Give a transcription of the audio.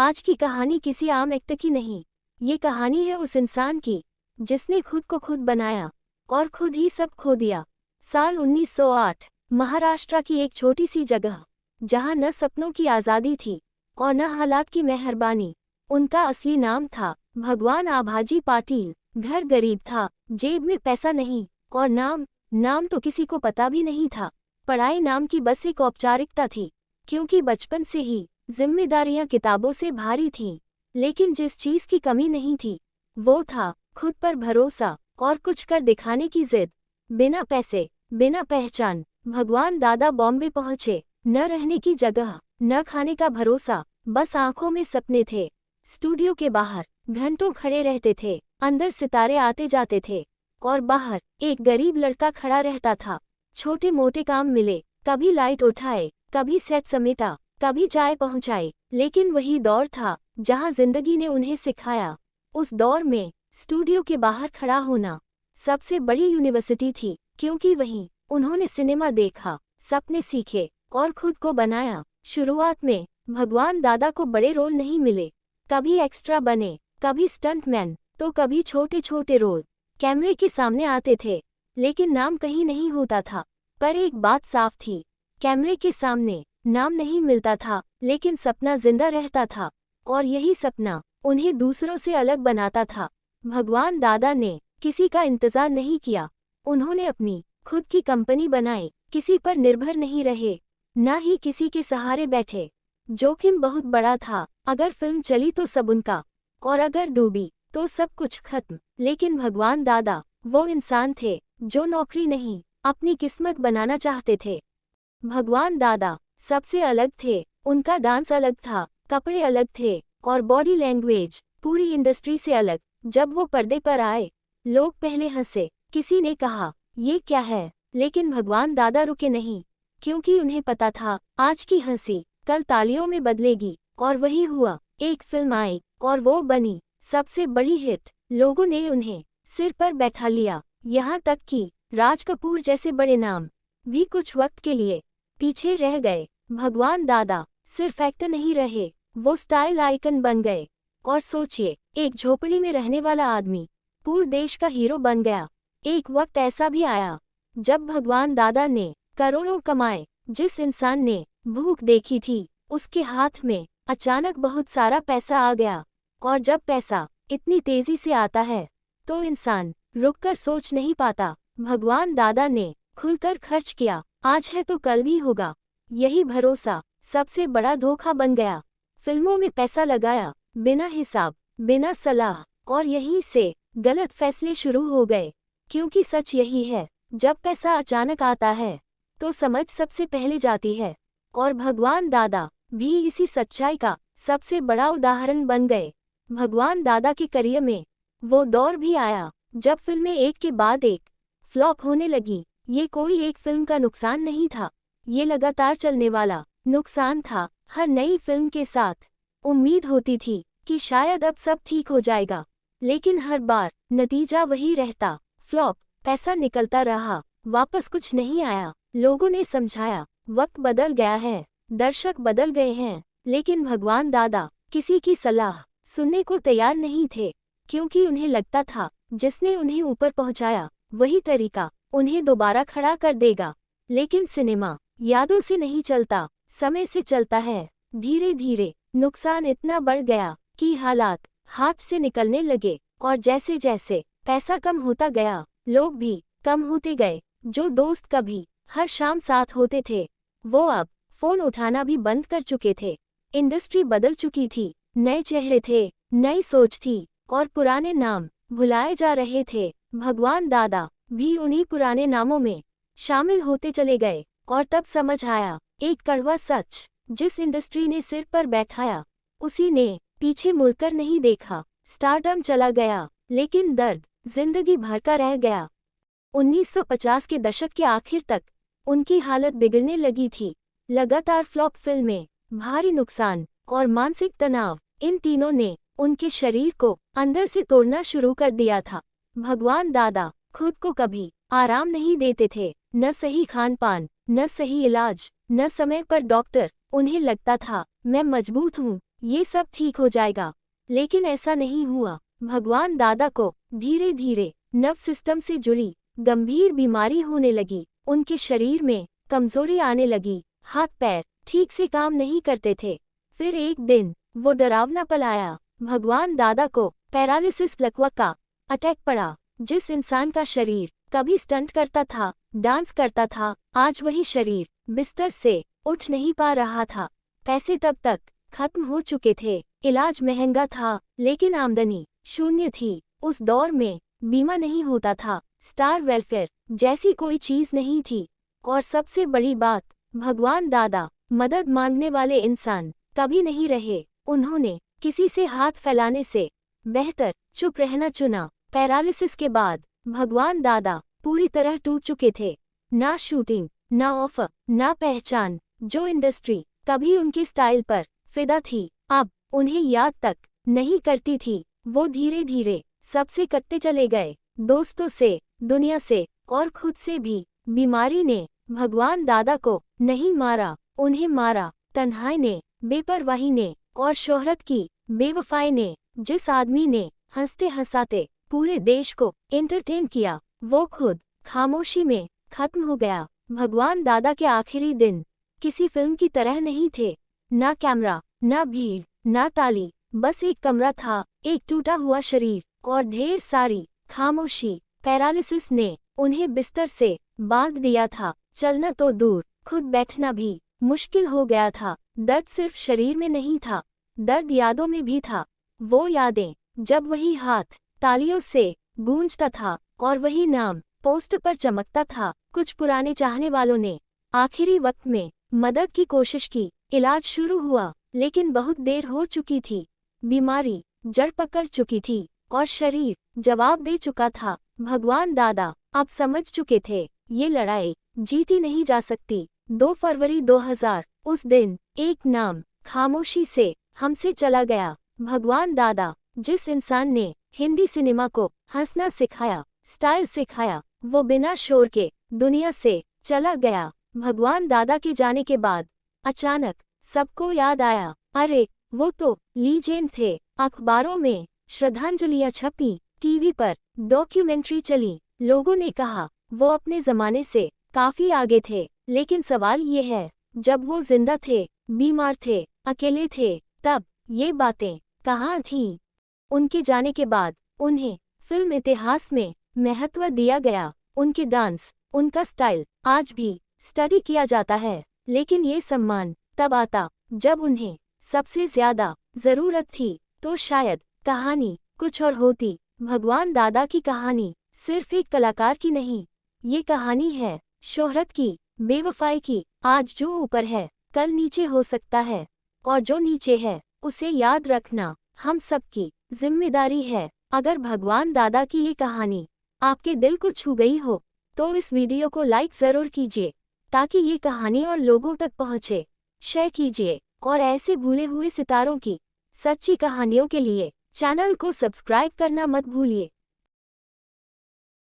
आज की कहानी किसी आम एक्टर की नहीं, ये कहानी है उस इंसान की जिसने खुद को खुद बनाया और खुद ही सब खो दिया। साल 1908, महाराष्ट्र की एक छोटी सी जगह, जहां न सपनों की आज़ादी थी और न हालात की मेहरबानी। उनका असली नाम था भगवान आभाजी पाटिल। घर गरीब था, जेब में पैसा नहीं, और नाम तो किसी को पता भी नहीं था। पढ़ाई नाम की बस एक औपचारिकता थी, क्योंकि बचपन से ही जिम्मेदारियां किताबों से भारी थीं। लेकिन जिस चीज की कमी नहीं थी, वो था खुद पर भरोसा और कुछ कर दिखाने की जिद। बिना पैसे, बिना पहचान, भगवान दादा बॉम्बे पहुंचे। न रहने की जगह, न खाने का भरोसा, बस आंखों में सपने थे। स्टूडियो के बाहर घंटों खड़े रहते थे, अंदर सितारे आते जाते थे, और बाहर एक गरीब लड़का खड़ा रहता था। छोटे मोटे काम मिले, कभी लाइट उठाए, कभी सेट समेटा, कभी चाय पहुंचाई, लेकिन वही दौर था जहां जिंदगी ने उन्हें सिखाया। उस दौर में स्टूडियो के बाहर खड़ा होना सबसे बड़ी यूनिवर्सिटी थी, क्योंकि वहीं उन्होंने सिनेमा देखा, सपने सीखे और खुद को बनाया। शुरुआत में भगवान दादा को बड़े रोल नहीं मिले, कभी एक्स्ट्रा बने, कभी स्टंटमैन, तो कभी छोटे छोटे रोल कैमरे के सामने आते थे, लेकिन नाम कहीं नहीं होता था। पर एक बात साफ थी, कैमरे के सामने नाम नहीं मिलता था, लेकिन सपना जिंदा रहता था, और यही सपना उन्हें दूसरों से अलग बनाता था। भगवान दादा ने किसी का इंतजार नहीं किया, उन्होंने अपनी खुद की कंपनी बनाई, किसी पर निर्भर नहीं रहे, न ही किसी के सहारे बैठे। जोखिम बहुत बड़ा था, अगर फिल्म चली तो सब उनका, और अगर डूबी तो सब कुछ खत्म। लेकिन भगवान दादा वो इंसान थे जो नौकरी नहीं, अपनी किस्मत बनाना चाहते थे। भगवान दादा सबसे अलग थे, उनका डांस अलग था, कपड़े अलग थे, और बॉडी लैंग्वेज पूरी इंडस्ट्री से अलग। जब वो पर्दे पर आए, लोग पहले हंसे, किसी ने कहा ये क्या है, लेकिन भगवान दादा रुके नहीं, क्योंकि उन्हें पता था आज की हंसी कल तालियों में बदलेगी। और वही हुआ। एक फिल्म आई और वो बनी सबसे बड़ी हिट। लोगों ने उन्हें सिर पर बैठा लिया, यहाँ तक कि राज कपूर जैसे बड़े नाम भी कुछ वक्त के लिए पीछे रह गए। भगवान दादा सिर्फ एक्टर नहीं रहे, वो स्टाइल आइकन बन गए। और सोचिए, एक झोपड़ी में रहने वाला आदमी पूरे देश का हीरो बन गया। एक वक्त ऐसा भी आया जब भगवान दादा ने करोड़ों कमाए। जिस इंसान ने भूख देखी थी, उसके हाथ में अचानक बहुत सारा पैसा आ गया। और जब पैसा इतनी तेजी से आता है तो इंसान रुककर सोच नहीं पाता। भगवान दादा ने खुलकर खर्च किया, आज है तो कल भी होगा, यही भरोसा सबसे बड़ा धोखा बन गया। फिल्मों में पैसा लगाया बिना हिसाब, बिना सलाह, और यहीं से गलत फैसले शुरू हो गए। क्योंकि सच यही है, जब पैसा अचानक आता है तो समझ सबसे पहले जाती है। और भगवान दादा भी इसी सच्चाई का सबसे बड़ा उदाहरण बन गए। भगवान दादा के करियर में वो दौर भी आया जब फिल्में एक के बाद एक फ्लॉप होने लगी। ये कोई एक फिल्म का नुकसान नहीं था, ये लगातार चलने वाला नुकसान था। हर नई फिल्म के साथ उम्मीद होती थी कि शायद अब सब ठीक हो जाएगा, लेकिन हर बार नतीजा वही रहता, फ्लॉप। पैसा निकलता रहा, वापस कुछ नहीं आया। लोगों ने समझाया वक्त बदल गया है, दर्शक बदल गए हैं, लेकिन भगवान दादा किसी की सलाह सुनने को तैयार नहीं थे, क्योंकि उन्हें लगता था जिसने उन्हें ऊपर पहुंचाया वही तरीका उन्हें दोबारा खड़ा कर देगा। लेकिन सिनेमा यादों से नहीं चलता, समय से चलता है। धीरे धीरे नुकसान इतना बढ़ गया कि हालात हाथ से निकलने लगे, और जैसे जैसे पैसा कम होता गया, लोग भी कम होते गए। जो दोस्त कभी हर शाम साथ होते थे, वो अब फोन उठाना भी बंद कर चुके थे। इंडस्ट्री बदल चुकी थी, नए चेहरे थे, नई सोच थी, और पुराने नाम भुलाए जा रहे थे। भगवान दादा भी उन्हीं पुराने नामों में शामिल होते चले गए। और तब समझ आया एक कड़वा सच, जिस इंडस्ट्री ने सिर पर बैठाया, उसी ने पीछे मुड़कर नहीं देखा। स्टारडम चला गया, लेकिन दर्द जिंदगी भर का रह गया। 1950 के दशक के आखिर तक उनकी हालत बिगड़ने लगी थी। लगातार फ्लॉप फिल्में, भारी नुकसान और मानसिक तनाव, इन तीनों ने उनके शरीर को अंदर से तोड़ना शुरू कर दिया था। भगवान दादा खुद को कभी आराम नहीं देते थे, न सही खान पान, न सही इलाज, न समय पर डॉक्टर। उन्हें लगता था मैं मजबूत हूँ, ये सब ठीक हो जाएगा। लेकिन ऐसा नहीं हुआ। भगवान दादा को धीरे धीरे नर्व सिस्टम से जुड़ी गंभीर बीमारी होने लगी। उनके शरीर में कमजोरी आने लगी, हाथ पैर ठीक से काम नहीं करते थे। फिर एक दिन वो डरावना पल आया। भगवान दादा को पैरालिसिस लकवा का अटैक पड़ा। जिस इंसान का शरीर कभी स्टंट करता था, डांस करता था, आज वही शरीर बिस्तर से उठ नहीं पा रहा था। पैसे तब तक खत्म हो चुके थे, इलाज महंगा था, लेकिन आमदनी शून्य थी। उस दौर में बीमा नहीं होता था, स्टार वेलफेयर जैसी कोई चीज नहीं थी। और सबसे बड़ी बात, भगवान दादा मदद मांगने वाले इंसान कभी नहीं रहे। उन्होंने किसी से हाथ फैलाने से बेहतर चुप रहना चुना। पैरालिसिस के बाद भगवान दादा पूरी तरह टूट चुके थे। ना शूटिंग, ना ऑफर, ना पहचान। जो इंडस्ट्री कभी उनके स्टाइल पर फिदा थी, अब उन्हें याद तक नहीं करती थी। वो धीरे धीरे सबसे कटते चले गए, दोस्तों से, दुनिया से और खुद से भी। बीमारी ने भगवान दादा को नहीं मारा, उन्हें मारा तन्हाई ने, बेपरवाही ने और शोहरत की बेवफाई ने। जिस आदमी ने हंसते हंसाते पूरे देश को एंटरटेन किया, वो खुद खामोशी में खत्म हो गया। भगवान दादा के आखिरी दिन किसी फिल्म की तरह नहीं थे। ना कैमरा, ना भीड़, ना ताली, बस एक कमरा था, एक टूटा हुआ शरीर और ढेर सारी खामोशी। पैरालिसिस ने उन्हें बिस्तर से बांध दिया था। चलना तो दूर, खुद बैठना भी मुश्किल हो गया था। दर्द सिर्फ शरीर में नहीं था, दर्द यादों में भी था। वो यादें जब वही हाथ तालियों से गूंजता था और वही नाम पोस्ट पर चमकता था। कुछ पुराने चाहने वालों ने आखिरी वक्त में मदद की कोशिश की। इलाज शुरू हुआ, लेकिन बहुत देर हो चुकी थी। बीमारी जड़ पकड़ चुकी थी और शरीर जवाब दे चुका था। भगवान दादा अब समझ चुके थे, ये लड़ाई जीती नहीं जा सकती। 2 फरवरी 2000 उस दिन एक नाम खामोशी से हमसे चला गया। भगवान दादा, जिस इंसान ने हिंदी सिनेमा को हंसना सिखाया, स्टाइल सिखाया, वो बिना शोर के दुनिया से चला गया। भगवान दादा के जाने के बाद अचानक सबको याद आया, अरे वो तो लीजेंड थे। अखबारों में श्रद्धांजलियां छपी, टीवी पर डॉक्यूमेंट्री चली। लोगों ने कहा वो अपने जमाने से काफी आगे थे। लेकिन सवाल ये है, जब वो जिंदा थे, बीमार थे, अकेले थे, तब ये बातें कहाँ थीं? उनके जाने के बाद उन्हें फिल्म इतिहास में महत्व दिया गया। उनके डांस, उनका स्टाइल आज भी स्टडी किया जाता है। लेकिन ये सम्मान तब आता जब उन्हें सबसे ज्यादा जरूरत थी। तो शायद कहानी कुछ और होती। भगवान दादा की कहानी सिर्फ एक कलाकार की नहीं, ये कहानी है शोहरत की, बेवफाई की। आज जो ऊपर है, कल नीचे हो सकता है, और जो नीचे है उसे याद रखना हम सबकी जिम्मेदारी है। अगर भगवान दादा की ये कहानी आपके दिल को छू गई हो, तो इस वीडियो को लाइक जरूर कीजिए, ताकि ये कहानी और लोगों तक पहुंचे। शेयर कीजिए और ऐसे भूले हुए सितारों की सच्ची कहानियों के लिए चैनल को सब्सक्राइब करना मत भूलिए।